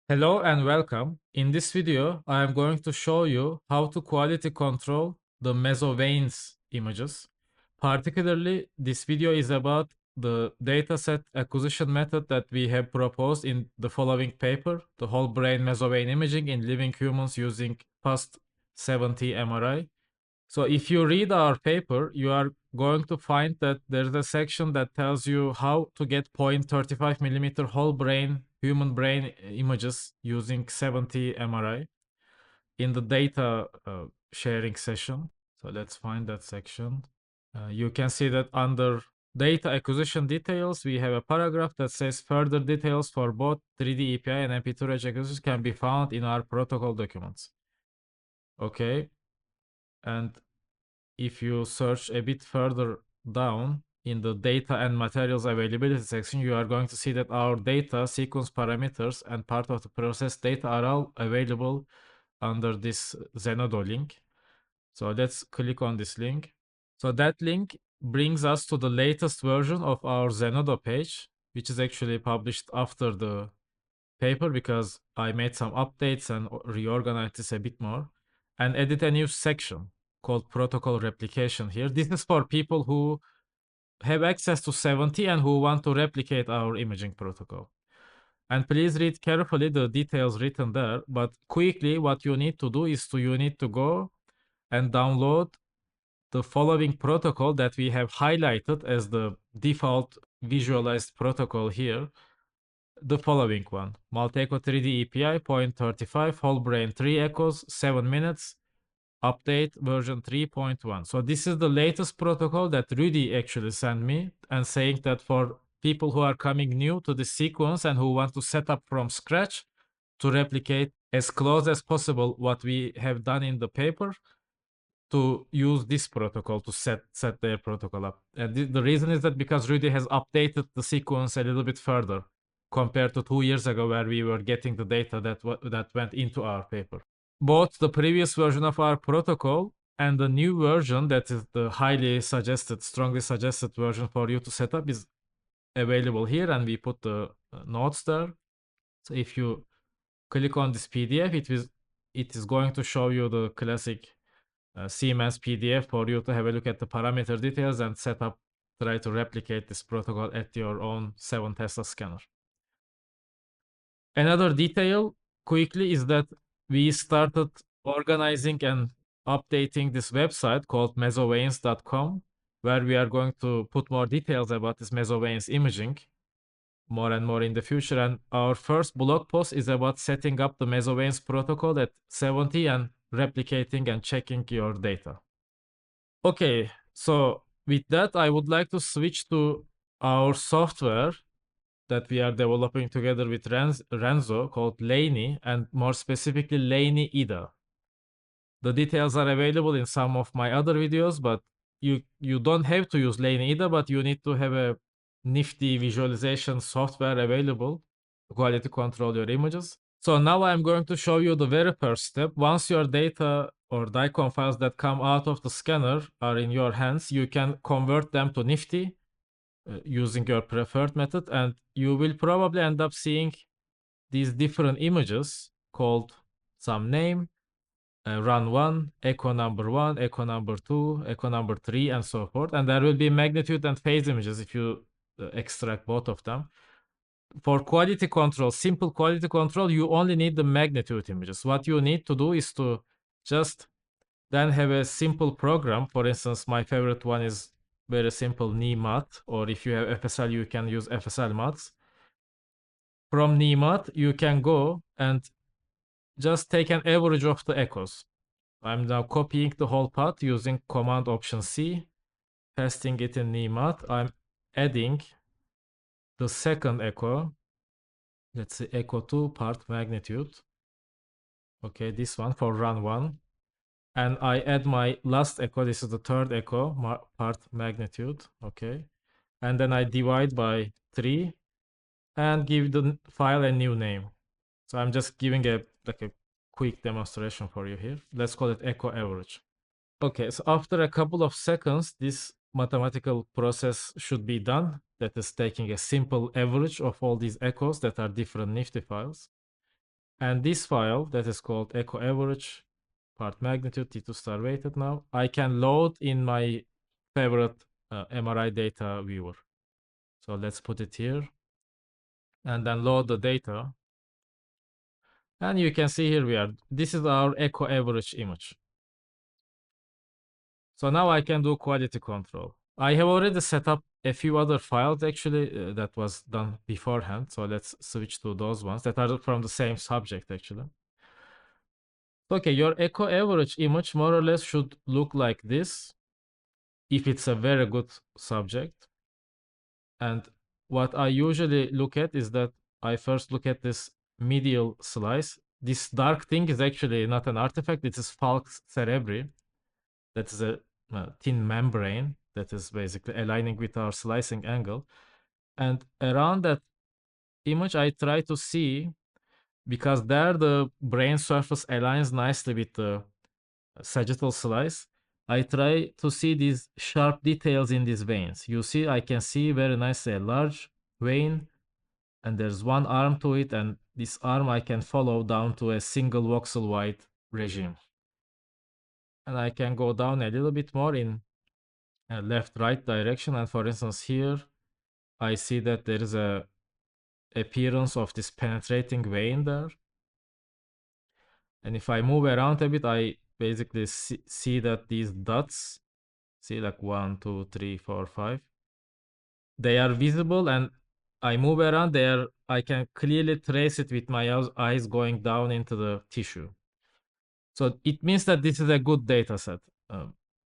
Hello and welcome. In this video, I am going to show you how to quality control the meso-veins images. Particularly, this video is about the dataset acquisition method that we have proposed in the following paper, the whole brain meso-vein imaging in living humans using post-70 MRI. So if you read our paper, you are going to find that there's a section that tells you how to get 0.35 millimeter whole brain, human brain images using 70 MRI in the data sharing session. So let's find that section. You can see that under data acquisition details, we have a paragraph that says further details for both 3D EPI and MP2 acquisition can be found in our protocol documents. Okay. And if you search a bit further down in the data and materials availability section, you are going to see that our data, sequence parameters, and part of the process data are all available under this Zenodo link. So let's click on this link. So that link brings us to the latest version of our Zenodo page, which is actually published after the paper because I made some updates and reorganized this a bit more and added a new section called protocol replication here. This is for people who have access to 70 and who want to replicate our imaging protocol. And please read carefully the details written there. But quickly, what you need to do is you need to go and download the following protocol that we have highlighted as the default visualized protocol here. The following one: multi-echo 3D EPI 0.35, whole brain 3 echoes, 7 minutes, update version 3.1. So this is the latest protocol that Rudy actually sent me and saying that for people who are coming new to the sequence and who want to set up from scratch to replicate as close as possible what we have done in the paper, to use this protocol to set their protocol up. And the reason is that because Rudy has updated the sequence a little bit further compared to 2 years ago where we were getting the data that went into our paper. Both the previous version of our protocol and the new version that is the highly suggested, strongly suggested version for you to set up is available here, and we put the notes there. So if you click on this PDF, it is going to show you the classic Siemens PDF for you to have a look at the parameter details and try to replicate this protocol at your own 7 Tesla scanner. Another detail quickly is that we started organizing and updating this website called meso-veins.com, where we are going to put more details about this meso-veins imaging more and more in the future. And our first blog post is about setting up the meso-veins protocol at 70 and replicating and checking your data. Okay, so with that, I would like to switch to our software that we are developing together with Renzo called Laney, and more specifically Laney IDA. The details are available in some of my other videos, but you don't have to use Laney IDA, but you need to have a nifty visualization software available to quality control your images. So now I'm going to show you the very first step. Once your data or DICOM files that come out of the scanner are in your hands, you can convert them to Nifty using your preferred method, and you will probably end up seeing these different images called some name, run 1, echo number 1, echo number 2, echo number 3, and so forth. And there will be magnitude and phase images if you extract both of them. For quality control, simple quality control, you only need the magnitude images. What you need to do is to just then have a simple program. For instance, my favorite one is very simple, NIMAT, or if you have FSL, you can use FSL mats. From NIMAT, you can go and just take an average of the echoes. I'm now copying the whole path using Command Option C, pasting it in NIMAT. I'm adding the second echo. Let's say echo 2 part magnitude. Okay, this one for run 1. And I add my last echo. This is the third echo part magnitude. Okay. And then I divide by 3 and give the file a new name. So I'm just giving a quick demonstration for you here. Let's call it echo average. Okay, so after a couple of seconds, this mathematical process should be done. That is taking a simple average of all these echoes that are different Nifty files. And this file that is called echo average part magnitude T2 star weighted now, I can load in my favorite MRI data viewer. So let's put it here and then load the data. And you can see here we are. This is our echo average image. So now I can do quality control. I have already set up a few other files actually that was done beforehand. So let's switch to those ones that are from the same subject actually. Okay, your echo average image more or less should look like this if it's a very good subject. And what I usually look at is that I first look at this medial slice. This dark thing is actually not an artifact, it is falx cerebri. That is a thin membrane that is basically aligning with our slicing angle. And around that image, I try to see, because there the brain surface aligns nicely with the sagittal slice, I try to see these sharp details in these veins. You see, I can see very nicely a large vein, and there's one arm to it, and this arm I can follow down to a single voxel wide regime. And I can go down a little bit more in left-right direction, and for instance here, I see that there is a appearance of this penetrating vein there. And if I move around a bit, I basically see that these dots, see like 1, 2, 3, 4, 5, they are visible, and I move around there, I can clearly trace it with my eyes going down into the tissue. So it means that this is a good data set.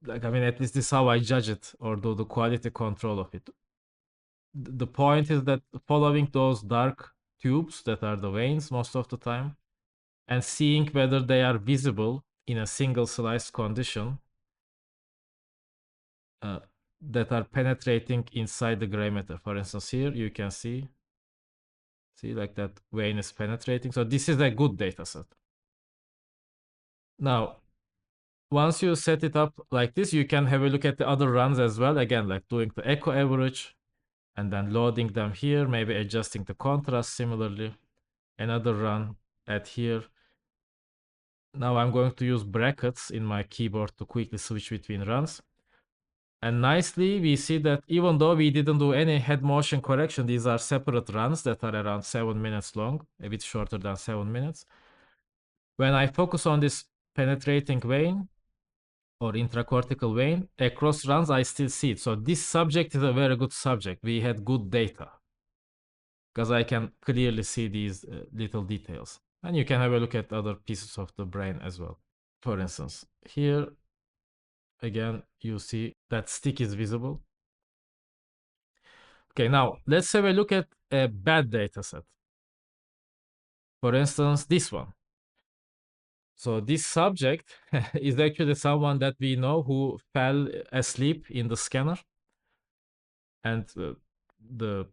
Like, I mean, at least this is how I judge it or do the quality control of it. The point is that following those dark tubes that are the veins most of the time and seeing whether they are visible in a single slice condition that are penetrating inside the gray matter. For instance, here you can see like that vein is penetrating. So this is a good data set. Now, once you set it up like this, you can have a look at the other runs as well. Again, like doing the echo average and then loading them here, maybe adjusting the contrast similarly. Another run at here. Now I'm going to use brackets in my keyboard to quickly switch between runs. And nicely, we see that even though we didn't do any head motion correction, these are separate runs that are around 7 minutes long, a bit shorter than 7 minutes. When I focus on this penetrating vein or intracortical vein, across runs, I still see it. So this subject is a very good subject. We had good data because I can clearly see these little details. And you can have a look at other pieces of the brain as well. For instance, here, again, you see that stick is visible. Okay, now let's have a look at a bad data set. For instance, this one. So this subject is actually someone that we know who fell asleep in the scanner. And the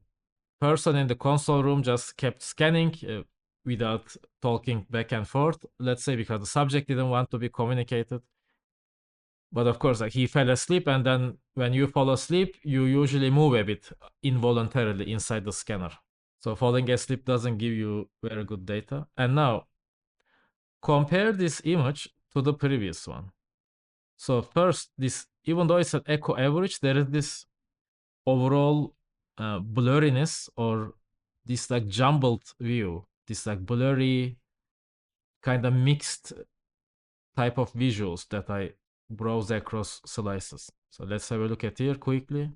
person in the console room just kept scanning without talking back and forth, let's say, because the subject didn't want to be communicated. But of course, like, he fell asleep, and then when you fall asleep, you usually move a bit involuntarily inside the scanner. So falling asleep doesn't give you very good data. And now compare this image to the previous one. So first, this, even though it's an echo average, there is this overall blurriness, or this like jumbled view, this like blurry kind of mixed type of visuals that I browse across slices. So let's have a look at here quickly.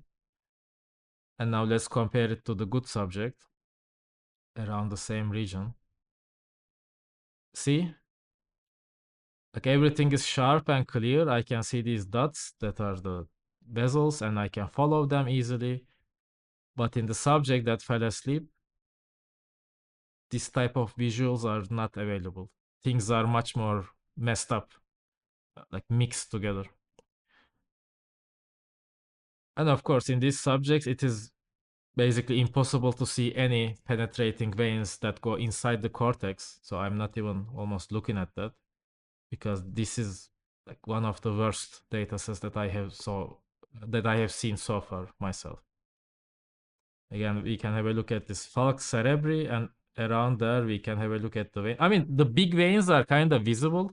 And now let's compare it to the good subject around the same region. See? Like everything is sharp and clear. I can see these dots that are the bezels and I can follow them easily. But in the subject that fell asleep, this type of visuals are not available. Things are much more messed up, like mixed together. And of course, in these subjects, it is basically impossible to see any penetrating veins that go inside the cortex. So I'm not even almost looking at that, because this is like one of the worst data sets that I have seen so far myself. Again, we can have a look at this falx cerebri, and around there, we can have a look at the vein. I mean, the big veins are kind of visible.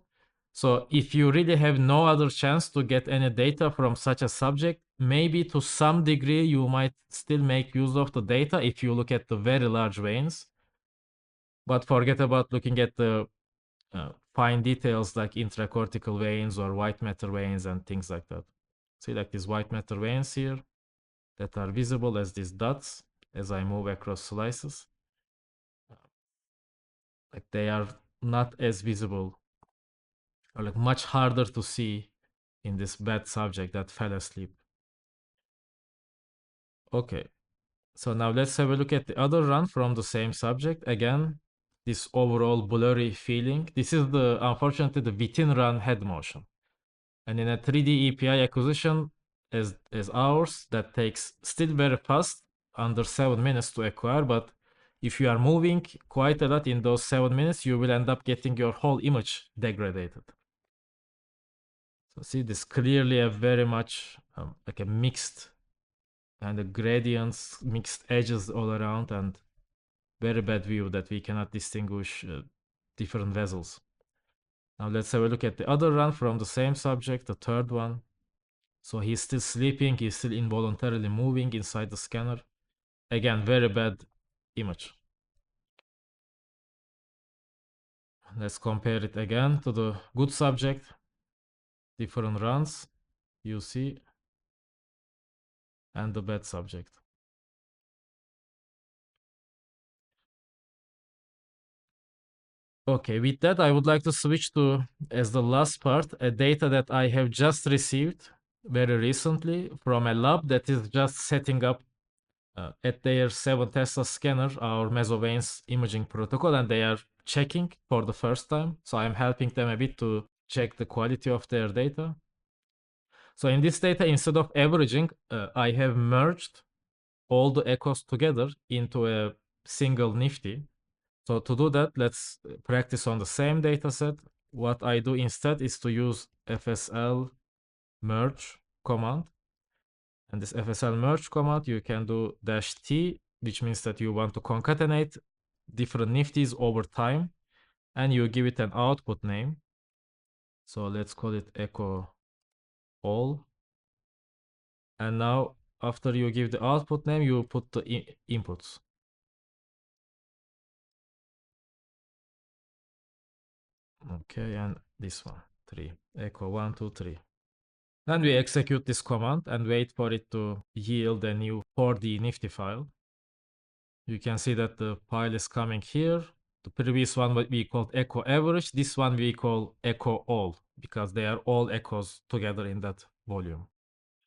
So if you really have no other chance to get any data from such a subject, maybe to some degree you might still make use of the data if you look at the very large veins. But forget about looking at the fine details like intracortical veins or white matter veins and things like that. See, like these white matter veins here that are visible as these dots as I move across slices. Like they are not as visible or like much harder to see in this bad subject that fell asleep. Okay, so now let's have a look at the other run from the same subject. Again, this overall blurry feeling. This is the, unfortunately, the within run head motion. And in a 3D API acquisition as ours, that takes still very fast, under 7 minutes to acquire, but if you are moving quite a lot in those 7 minutes, you will end up getting your whole image degraded. So see, this clearly a very much like a mixed and the gradients, mixed edges all around, and very bad view that we cannot distinguish different vessels. Now let's have a look at the other run from the same subject, the third one. So he's still sleeping, he's still involuntarily moving inside the scanner. Again, very bad image. Let's compare it again to the good subject. Different runs, you see, and the bad subject. Okay, with that, I would like to switch to, as the last part, a data that I have just received very recently from a lab that is just setting up at their 7 Tesla scanner our MesoVeins imaging protocol, and they are checking for the first time. So I'm helping them a bit to check the quality of their data. So in this data, instead of averaging, I have merged all the echoes together into a single Nifty. So to do that, let's practice on the same data set. What I do instead is to use FSL merge command. And this FSL merge command, you can do -t, which means that you want to concatenate different nifties over time, and you give it an output name. So let's call it echo all. And now after you give the output name, you put the inputs. Okay, and this one, 3, echo 1, 2, 3. Then we execute this command and wait for it to yield a new 4D Nifty file. You can see that the file is coming here. The previous one we called echo average. This one we call echo all because they are all echoes together in that volume.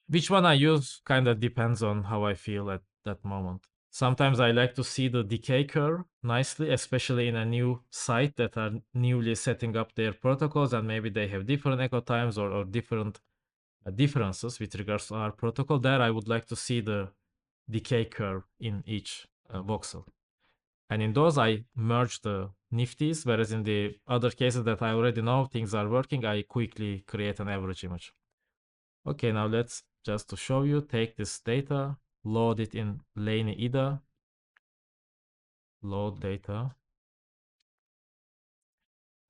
Which one I use kind of depends on how I feel at that moment. Sometimes I like to see the decay curve nicely, especially in a new site that are newly setting up their protocols and maybe they have different echo times or different differences with regards to our protocol. There I would like to see the decay curve in each voxel. And in those, I merge the nifties, whereas in the other cases that I already know things are working, I quickly create an average image. Okay, now let's just to show you, take this data, load it in Laney IDA, load data.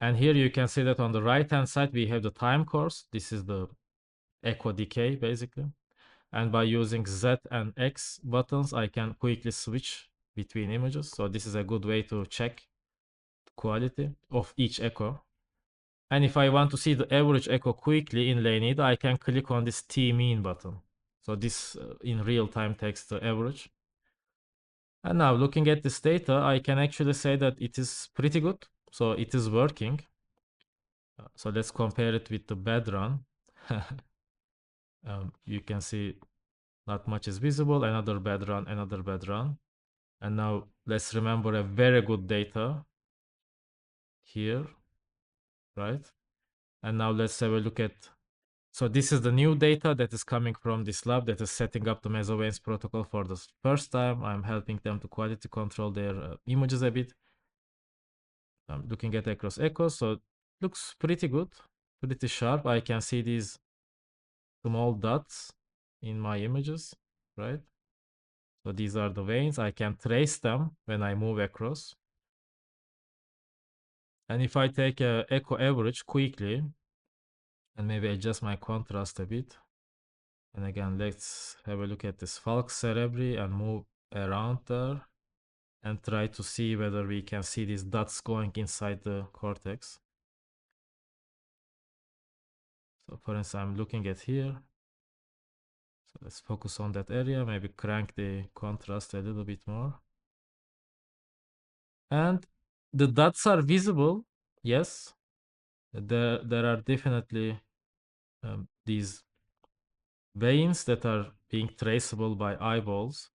And here you can see that on the right-hand side, we have the time course. This is the echo decay, basically. And by using Z and X buttons, I can quickly switch between images. So this is a good way to check the quality of each echo. And if I want to see the average echo quickly in Laney, I can click on this T-mean button. So this in real time takes the average. And now looking at this data, I can actually say that it is pretty good. So it is working. So let's compare it with the bad run. You can see not much is visible. Another bad run, another bad run. And now let's remember a very good data here, right? And now let's have a look at, so this is the new data that is coming from this lab that is setting up the MesoVeins protocol for the first time. I'm helping them to quality control their images a bit. I'm looking at across echoes, so it looks pretty good, pretty sharp. I can see these small dots in my images, right? So these are the veins. I can trace them when I move across. And if I take a echo average quickly, and maybe adjust my contrast a bit. And again, let's have a look at this falx cerebri and move around there and try to see whether we can see these dots going inside the cortex. So for instance, I'm looking at here. So let's focus on that area, maybe crank the contrast a little bit more. And the dots are visible, yes. There are definitely these veins that are being traceable by eyeballs,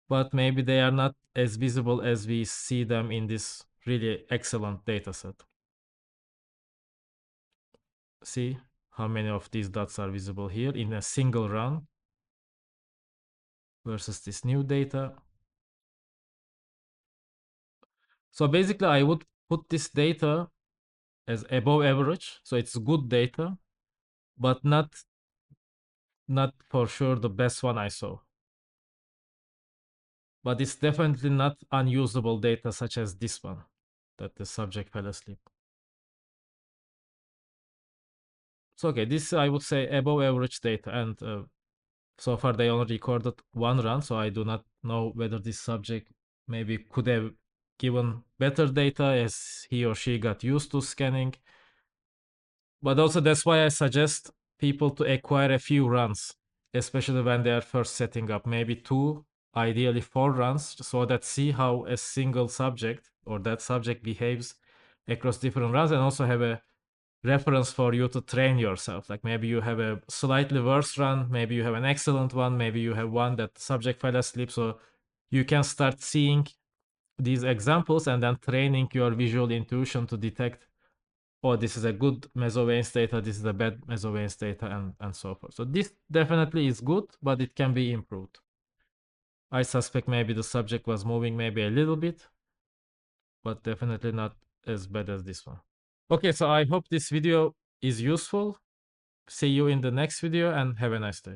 but maybe they are not as visible as we see them in this really excellent data set. See how many of these dots are visible here in a single run versus this new data. So basically, I would put this data as above average. So it's good data, but not for sure the best one I saw. But it's definitely not unusable data such as this one, that the subject fell asleep. So okay, this I would say above average data, and so far they only recorded one run, so I do not know whether this subject maybe could have given better data as he or she got used to scanning. But also that's why I suggest people to acquire a few runs, especially when they are first setting up, maybe 2, ideally 4 runs, so that see how a single subject or that subject behaves across different runs, and also have a reference for you to train yourself. Like maybe you have a slightly worse run, maybe you have an excellent one, maybe you have one that the subject fell asleep. So you can start seeing these examples and then training your visual intuition to detect, oh, this is a good meso-veins data, this is a bad meso-veins data, and so forth. So this definitely is good, but it can be improved. I suspect maybe the subject was moving maybe a little bit, but definitely not as bad as this one. Okay, so I hope this video is useful. See you in the next video and have a nice day.